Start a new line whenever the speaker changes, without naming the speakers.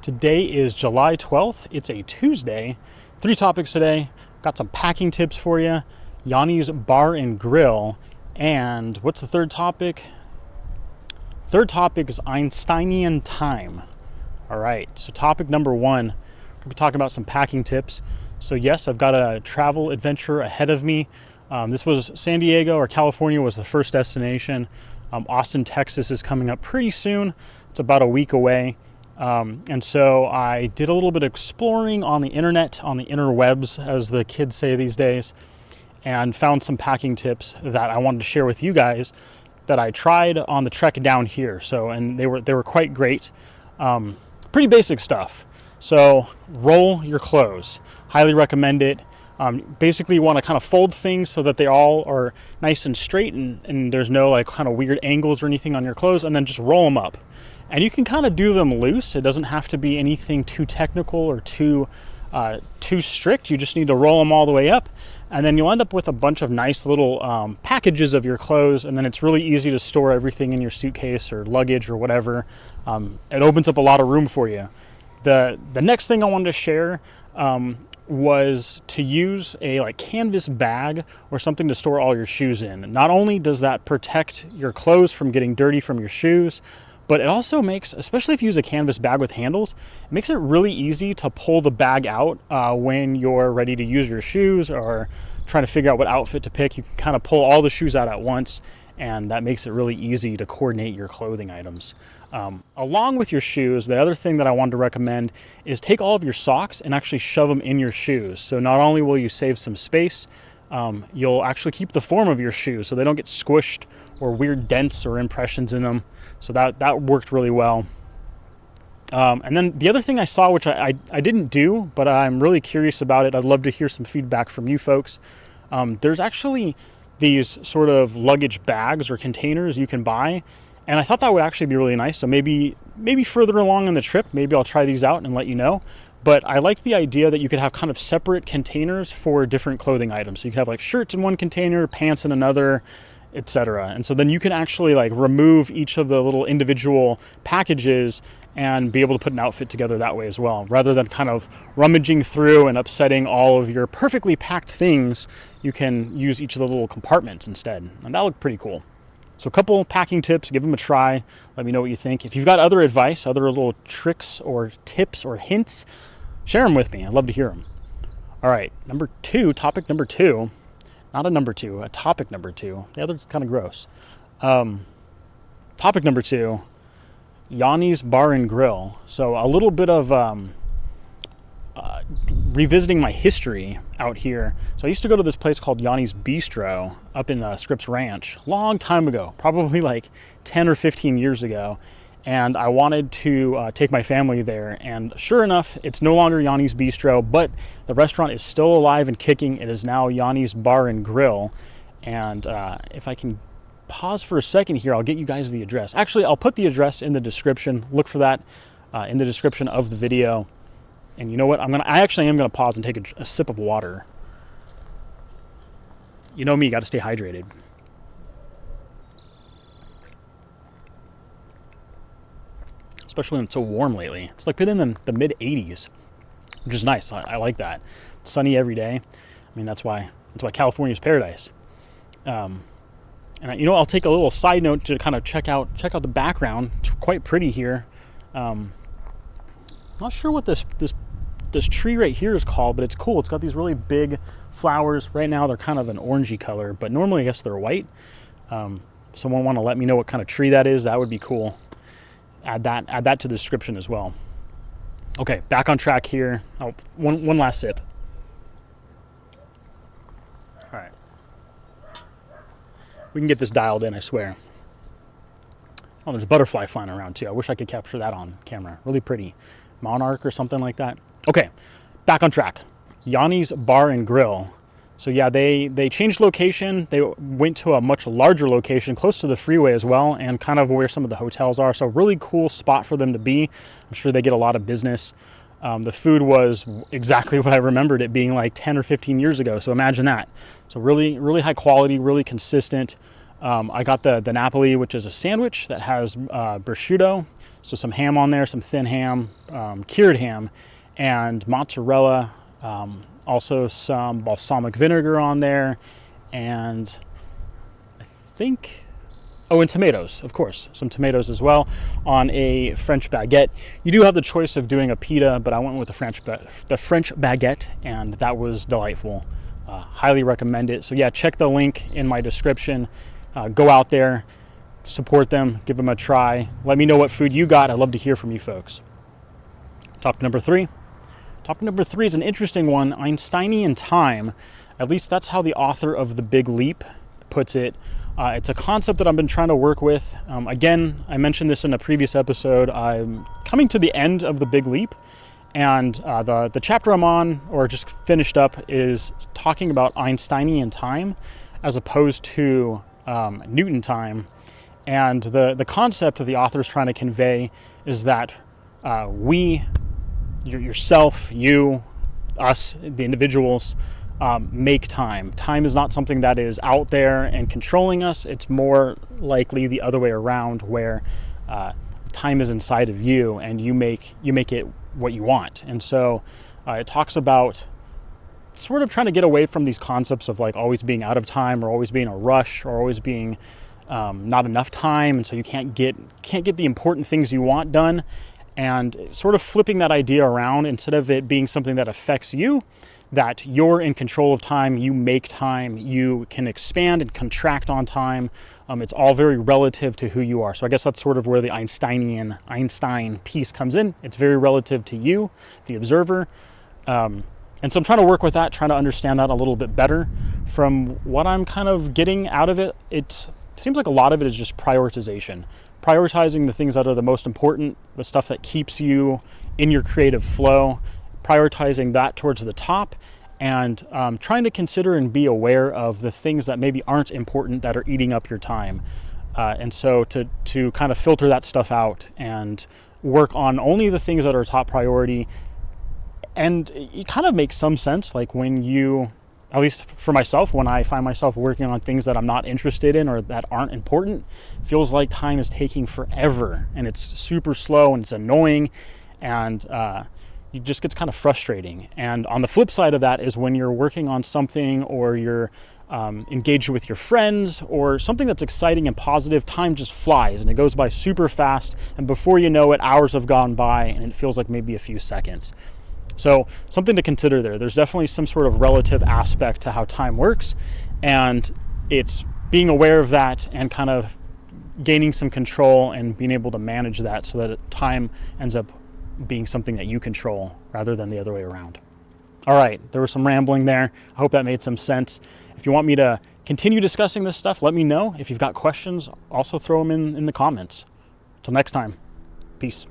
Today is July 12th. It's a Tuesday. 3 topics today. Got some packing tips for you. Yanni's Bar and Grill. And what's the third topic? Third topic is Einsteinian time. All right, so topic number 1, we'll be talking about some packing tips. So yes, I've got a travel adventure ahead of me. This was San Diego or California was the first destination. Austin, Texas is coming up pretty soon. It's about a week away. And so I did a little bit of exploring on the internet, on the interwebs, as the kids say these days, and found some packing tips that I wanted to share with you guys that I tried on the trek down here. So, and they were quite great. Pretty basic stuff. So roll your clothes. Highly recommend it. Basically you want to kind of fold things so that they all are nice and straight and there's no like kind of weird angles or anything on your clothes, and then just roll them up. And you can kind of do them loose. It doesn't have to be anything too technical or too strict. You just need to roll them all the way up, and then you'll end up with a bunch of nice little packages of your clothes, and then it's really easy to store everything in your suitcase or luggage or whatever. It opens up a lot of room for you. The next thing I wanted to share was to use a like canvas bag or something to store all your shoes in. Not only does that protect your clothes from getting dirty from your shoes, but it also makes, especially if you use a canvas bag with handles, it makes it really easy to pull the bag out when you're ready to use your shoes or trying to figure out what outfit to pick. You can kind of pull all the shoes out at once, and that makes it really easy to coordinate your clothing items. Along with your shoes, the other thing that I wanted to recommend is take all of your socks and actually shove them in your shoes. So not only will you save some space, you'll actually keep the form of your shoes so they don't get squished or weird dents or impressions in them. So that worked really well. And then the other thing I saw, which I didn't do, but I'm really curious about it. I'd love to hear some feedback from you folks. There's actually these sort of luggage bags or containers you can buy. And I thought that would actually be really nice. So maybe further along in the trip, maybe I'll try these out and let you know. But I like the idea that you could have kind of separate containers for different clothing items. So you could have like shirts in one container, pants in another, etc. And so then you can actually like remove each of the little individual packages and be able to put an outfit together that way as well, rather than kind of rummaging through and upsetting all of your perfectly packed things. You can use each of the little compartments instead, and that looked pretty cool. So a couple packing tips, give them a try. Let me know what you think. If you've got other advice, other little tricks or tips or hints, share them with me. I'd love to hear them. All right, topic number two. Not a number 2, a topic number 2. The other's kind of gross. Topic number 2, Yanni's Bar and Grill. So a little bit of revisiting my history out here. So I used to go to this place called Yanni's Bistro up in Scripps Ranch, long time ago, probably like 10 or 15 years ago. And I wanted to take my family there. And sure enough, it's no longer Yanni's Bistro, but the restaurant is still alive and kicking. It is now Yanni's Bar and Grill. And if I can pause for a second here, I'll get you guys the address. Actually, I'll put the address in the description. Look for that in the description of the video. And you know what? I actually am going to pause and take a sip of water. You know me, got to stay hydrated. Especially when it's so warm lately. It's like been in the mid 80s, which is nice. I like that. It's sunny every day. I mean, that's why California's paradise. And I'll take a little side note to kind of check out the background. It's quite pretty here. Not sure what this tree right here is called, but it's cool. It's got these really big flowers. Right now they're kind of an orangey color, but normally I guess they're white. Someone want to let me know what kind of tree that is? That would be cool. Add that to the description as well. Okay, back on track here. Oh, one last sip. All right. We can get this dialed in, I swear. Oh, there's a butterfly flying around too. I wish I could capture that on camera. Really pretty. Monarch or something like that. Okay, back on track. Yanni's Bar and Grill. So yeah, they changed location. They went to a much larger location close to the freeway as well, and kind of where some of the hotels are. So really cool spot for them to be. I'm sure they get a lot of business. The food was exactly what I remembered it being like 10 or 15 years ago. So imagine that. So really, really high quality, really consistent. I got the Napoli, which is a sandwich that has prosciutto. So some ham on there, some thin ham, cured ham, and mozzarella, also some balsamic vinegar on there, and I think, and tomatoes, of course, some tomatoes as well on a French baguette. You do have the choice of doing a pita, but I went with the French baguette, and that was delightful. Highly recommend it. So yeah, check the link in my description. Go out there, support them, give them a try. Let me know what food you got. I'd love to hear from you folks. Topic number 3. Topic number 3 is an interesting one, Einsteinian time. At least that's how the author of The Big Leap puts it. It's a concept that I've been trying to work with. Again, I mentioned this in a previous episode. I'm coming to the end of The Big Leap, and the chapter I'm on, or just finished up, is talking about Einsteinian time as opposed to Newton time. And the concept that the author is trying to convey is that yourself, you, us, the individuals, make time. Time is not something that is out there and controlling us. It's more likely the other way around, where time is inside of you and you make it what you want. And so it talks about sort of trying to get away from these concepts of like always being out of time, or always being a rush, or always being not enough time, and so you can't get the important things you want done, and sort of flipping that idea around. Instead of it being something that affects you, that you're in control of time, you make time, you can expand and contract on time. It's all very relative to who you are. So I guess that's sort of where the Einstein piece comes in. It's very relative to you, the observer. And so I'm trying to work with that, trying to understand that a little bit better. From what I'm kind of getting out of it, it seems like a lot of it is just prioritization. Prioritizing the things that are the most important, the stuff that keeps you in your creative flow, prioritizing that towards the top, and trying to consider and be aware of the things that maybe aren't important that are eating up your time. And so to kind of filter that stuff out and work on only the things that are top priority. And it kind of makes some sense, like when you, at least for myself, when I find myself working on things that I'm not interested in or that aren't important, feels like time is taking forever, and it's super slow and it's annoying, and it just gets kind of frustrating. And on the flip side of that is when you're working on something, or you're engaged with your friends, or something that's exciting and positive, time just flies and it goes by super fast, and before you know it, hours have gone by and it feels like maybe a few seconds. So something to consider there. There's definitely some sort of relative aspect to how time works, and it's being aware of that and kind of gaining some control and being able to manage that so that time ends up being something that you control rather than the other way around. All right, there was some rambling there. I hope that made some sense. If you want me to continue discussing this stuff, let me know. If you've got questions, also throw them in the comments. Till next time, peace.